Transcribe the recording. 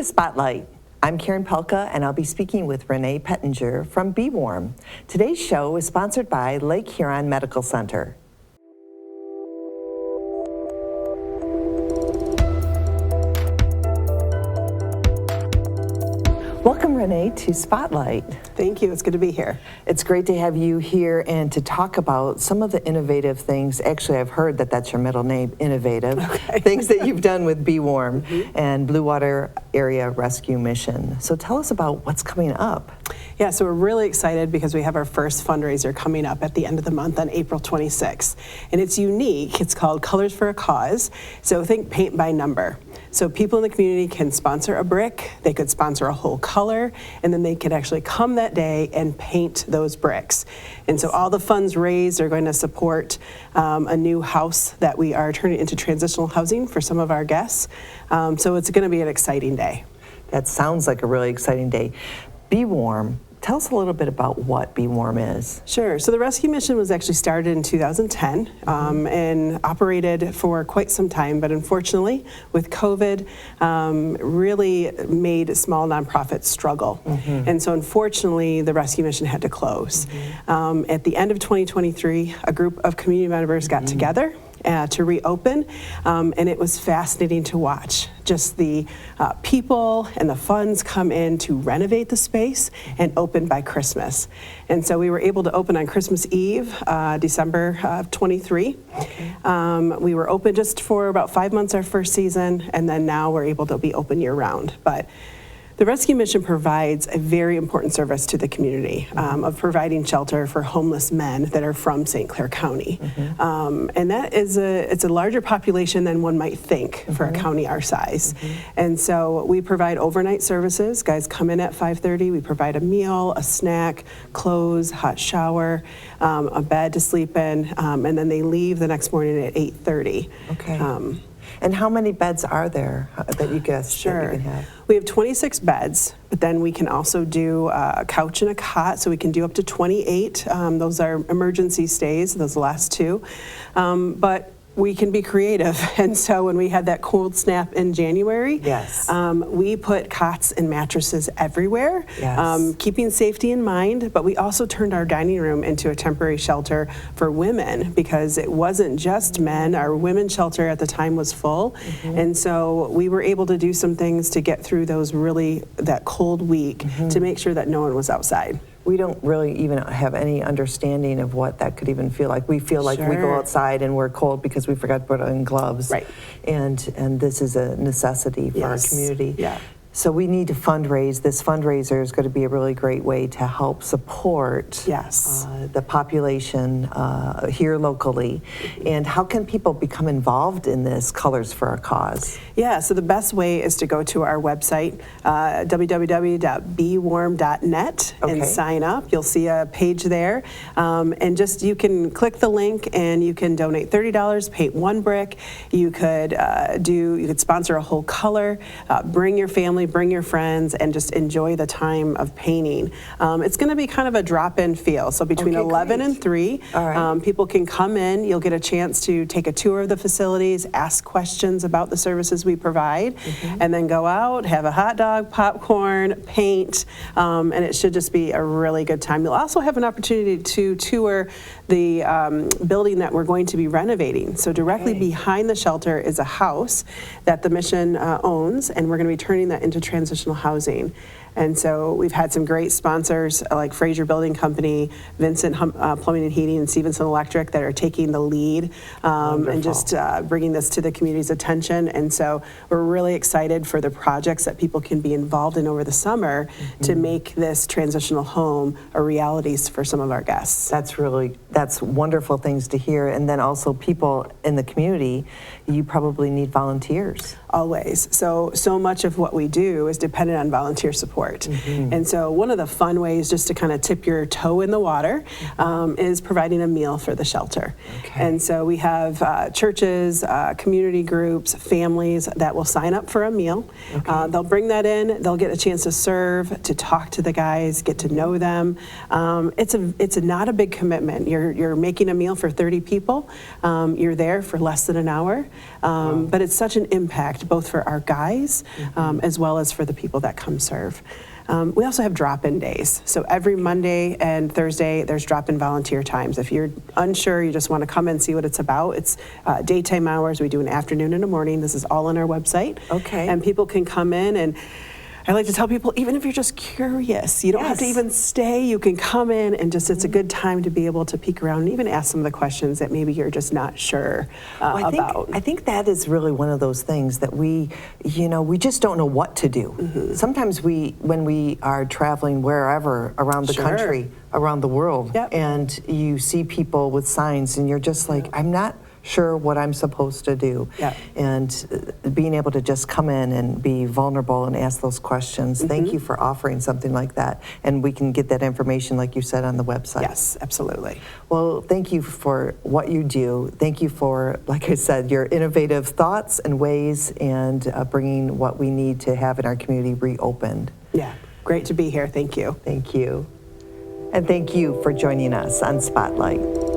to Spotlight. I'm Karen Pelka, and I'll be speaking with Renee Pettinger from Be Warm. Today's show is sponsored by Lake Huron Medical Center. Welcome, Renee, to Spotlight. Thank you. It's good to be here. It's great to have you here and to talk about some of the innovative things. Actually, I've heard that that's your middle name, innovative, things that you've done with Be Warm and Blue Water Area Rescue Mission. So tell us about what's coming up. Yeah, so we're really excited because we have our first fundraiser coming up at the end of the month on April 26th. And it's unique. It's called Colors for a Cause. So think paint by number. So people in the community can sponsor a brick, they could sponsor a whole color, and then they could actually come that day and paint those bricks. And so all the funds raised are going to support a new house that we are turning into transitional housing for some of our guests. So it's going to be an exciting day. That sounds like a really exciting day. Be Warm. Tell us a little bit about what Be Warm is. Sure. So the rescue mission was actually started in 2010 and operated for quite some time, but unfortunately with COVID really made small nonprofits struggle. And so unfortunately the rescue mission had to close. At the end of 2023, a group of community members got together to reopen, and it was fascinating to watch. Just the people and the funds come in to renovate the space and open by Christmas. And so we were able to open on Christmas Eve, December of 23. We were open just for about 5 months our first season, and then now we're able to be open year round. But the rescue mission provides a very important service to the community of providing shelter for homeless men that are from St. Clair County. And that is it's a larger population than one might think for a county our size. And so we provide overnight services. Guys come in at 5:30. We provide a meal, a snack, clothes, hot shower, a bed to sleep in, and then they leave the next morning at 8:30. Okay. And how many beds are there that you guys that you can have? We have 26 beds, but then we can also do a couch and a cot, so we can do up to 28. Those are emergency stays, those last two. But we can be creative, and so when we had that cold snap in January, we put cots and mattresses everywhere, keeping safety in mind, but we also turned our dining room into a temporary shelter for women because it wasn't just men. Our women's shelter at the time was full, and so we were able to do some things to get through that cold week to make sure that no one was outside. We don't really even have any understanding of what that could even feel like. We feel like we go outside and we're cold because we forgot to put on gloves. Right. And this is a necessity for our community. Yeah. So we need to fundraise. This fundraiser is going to be a really great way to help support the population here locally. And how can people become involved in this Colors for a Cause? Yeah, so the best way is to go to our website, www.bewarm.net, and sign up. You'll see a page there. And just you can click the link and you can donate $30, paint one brick. You could sponsor a whole color, bring your family, bring your friends, and just enjoy the time of painting. It's going to be kind of a drop-in feel. So between 11 and 3, people can come in. You'll get a chance to take a tour of the facilities, ask questions about the services we provide, and then go out, have a hot dog, popcorn, paint, and it should just be a really good time. You'll also have an opportunity to tour the building that we're going to be renovating. So directly behind the shelter is a house that the mission owns, and we're going to be turning that into transitional housing. And so we've had some great sponsors like Fraser Building Company, Vincent Plumbing and Heating, and Stevenson Electric that are taking the lead and just bringing this to the community's attention. And so we're really excited for the projects that people can be involved in over the summer to make this transitional home a reality for some of our guests. That's wonderful things to hear. And then also people in the community, you probably need volunteers. Always. So much of what we do is dependent on volunteer support. And so one of the fun ways just to kind of tip your toe in the water is providing a meal for the shelter. And so we have churches, community groups, families that will sign up for a meal. They'll bring that in, they'll get a chance to serve, to talk to the guys, get to know them. It's not a big commitment. You're making a meal for 30 people. You're there for less than an hour. But it's such an impact both for our guys as well well as for the people that come serve. We also have drop-in days. So every Monday and Thursday, there's drop-in volunteer times. If you're unsure, you just want to come and see what it's about, it's daytime hours. We do an afternoon and a morning. This is all on our website. Okay. And people can come in, and I like to tell people, even if you're just curious, you don't have to even stay. You can come in and just, it's a good time to be able to peek around and even ask some of the questions that maybe you're just not sure about. I think that is really one of those things that we just don't know what to do. Sometimes when we are traveling wherever around the country, around the world, and you see people with signs and you're just like, I'm not sure what I'm supposed to do. And being able to just come in and be vulnerable and ask those questions. Thank you for offering something like that. And we can get that information, like you said, on the website. Yes, absolutely. Well, thank you for what you do. Thank you for, like I said, your innovative thoughts and ways and bringing what we need to have in our community reopened. Yeah, great to be here. Thank you. Thank you. And thank you for joining us on Spotlight.